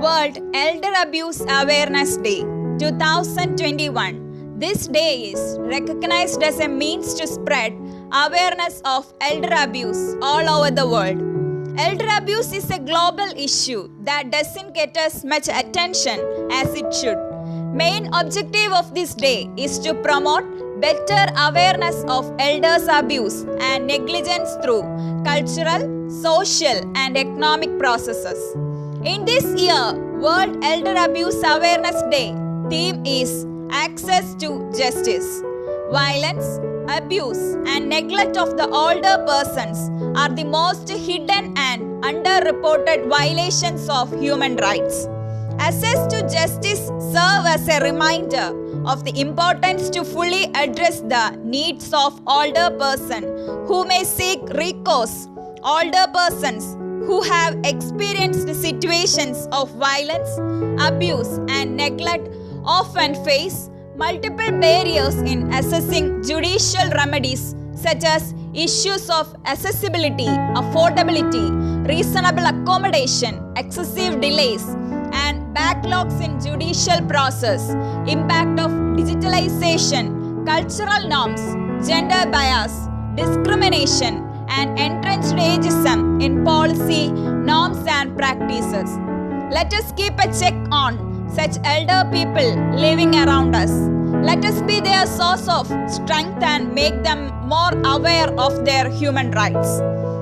World Elder Abuse Awareness Day 2021. This day is recognized as a means to spread awareness of elder abuse all over the world. Elder abuse is a global issue that doesn't get as much attention as it should. Main objective of this day is to promote better awareness of elders' abuse and negligence through cultural, social, and economic processes. In this year, World Elder Abuse Awareness Day theme is Access to Justice. Violence, abuse, and neglect of the older persons are the most hidden and underreported violations of human rights. Access to justice serves as a reminder of the importance to fully address the needs of older persons who may seek recourse. Older persons who have experienced situations of violence, abuse, and neglect often face multiple barriers in accessing judicial remedies such as issues of accessibility, affordability, reasonable accommodation, excessive delays, and backlogs in judicial process, impact of digitalization, cultural norms, gender bias, discrimination, and entrenched ageism in policy, norms, and practices. Let us keep a check on such elder people living around us. Let us be their source of strength and make them more aware of their human rights.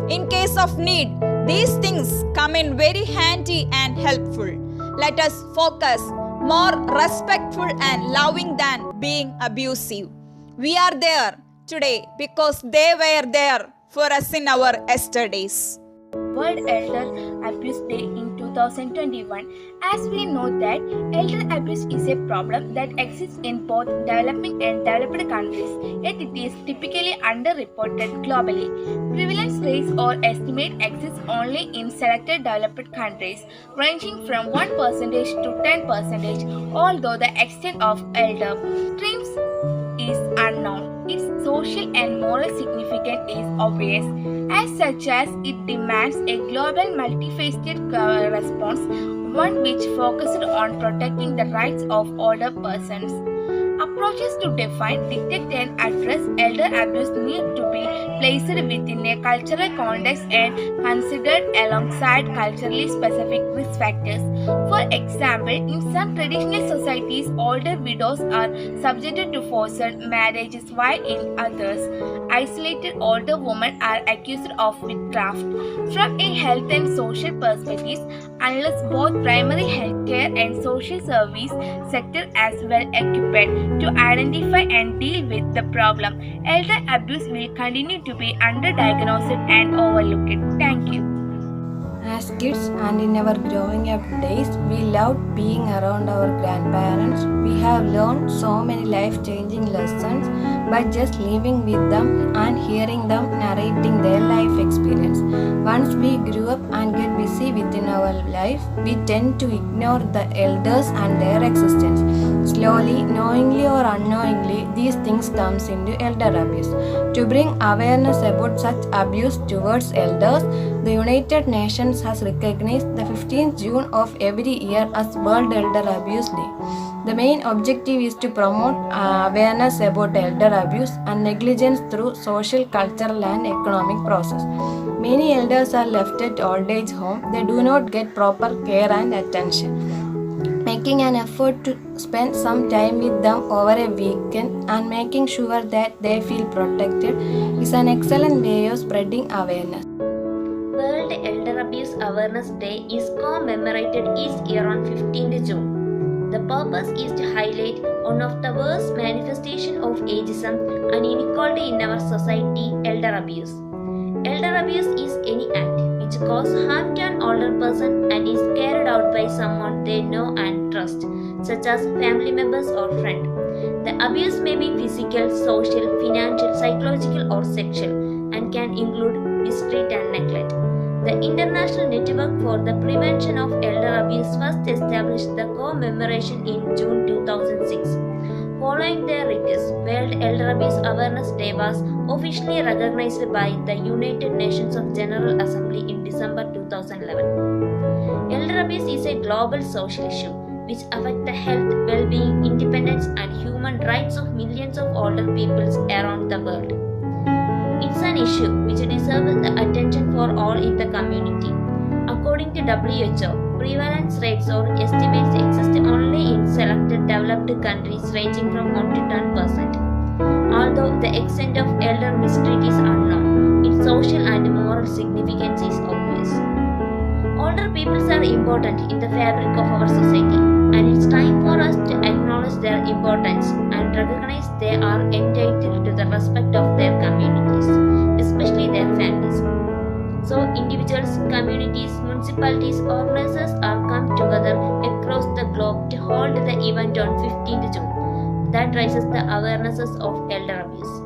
In case of need, these things come in very handy and helpful. Let us focus more respectful and loving than being abusive. We are there today because they were there for us in our yesterdays. World Elder Abuse Day in 2021. As we know that elder abuse is a problem that exists in both developing and developed countries, yet it is typically underreported globally. Prevalence rates or estimate exist only in selected developed countries, ranging from 1% to 10%, although the extent of elder streams is unknown. Its social and moral significance is obvious, as such as it demands a global multifaceted response, one which focuses on protecting the rights of older persons. Approaches to define, detect, and address elder abuse need to be placed within a cultural context and considered alongside culturally specific risk factors. For example, in some traditional societies, older widows are subjected to forced marriages, while in others, isolated older women are accused of witchcraft. From a health and social perspective, unless both primary healthcare and social service sector as well equipped to identify and deal with the problem, elder abuse will continue to be underdiagnosed and overlooked. Thank you. As kids and in our growing up days, we loved being around our grandparents. We have learned so many life-changing lessons by just living with them and hearing them narrating their life experience. Once we grew up and get busy within our life, we tend to ignore the elders and their existence. Slowly, knowingly or unknowingly, these things comes into elder abuse. To bring awareness about such abuse towards elders, the United Nations has recognized the 15th June of every year as World Elder Abuse Day. The main objective is to promote awareness about elder abuse and negligence through social, cultural, and economic process. Many elders are left at old age home. They do not get proper care and attention. Making an effort to spend some time with them over a weekend and making sure that they feel protected is an excellent way of spreading awareness. World Elder Abuse Awareness Day is commemorated each year on 15th June. The purpose is to highlight one of the worst manifestations of ageism and inequality in our society, elder abuse. Elder abuse is any act which causes harm to an older person and is carried out by someone they know and trust, such as family members or friends. The abuse may be physical, social, financial, psychological, or sexual and can include mistreat and neglect. The International Network for the Prevention of Elder Abuse first established the commemoration in June 2006. Following their request, World Elder Abuse Awareness Day was officially recognized by the United Nations of General Assembly in December 2011. Elder abuse is a global social issue which affects the health, well-being, independence, and human rights of millions of older peoples around the world. It's an issue which deserves the attention for all in the community. According to WHO, prevalence rates or estimates exist only in selected developed countries ranging from 1 to 10%. Although the extent of elder mistreatment is unknown, its social and moral significance is obvious. Older peoples are important in the fabric of our society, and it's time for us to acknowledge their importance and recognize they are entitled to the respect of their communities, especially their families. So individuals, communities, municipalities, organizers are come together across the globe to hold the event on 15th June that raises the awarenesses of elder abuse.